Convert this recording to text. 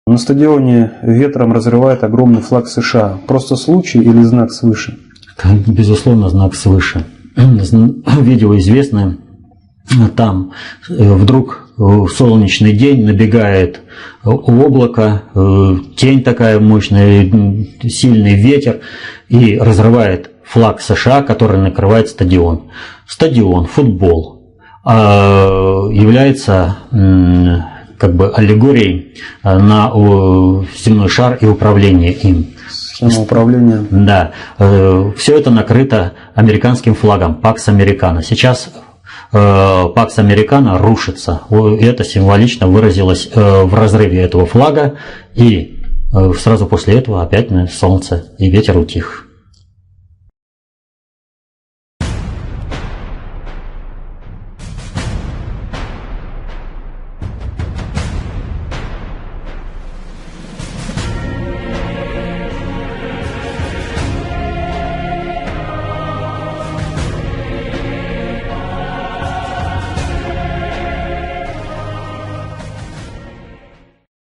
На стадионе ветром разрывает огромный флаг США. Просто случай или знак свыше? Безусловно, знак свыше. Видео известное. Там вдруг в солнечный день набегает облако, тень такая мощная, сильный ветер и разрывает флаг США, который накрывает стадион. Стадион, футбол является как бы аллегорией на земной шар и управление им. Схема управления. Да. Все это накрыто американским флагом, Pax Americana. Сейчас Pax Americana рушится. И это символично выразилось в разрыве этого флага. И сразу после этого опять солнце и ветер утих.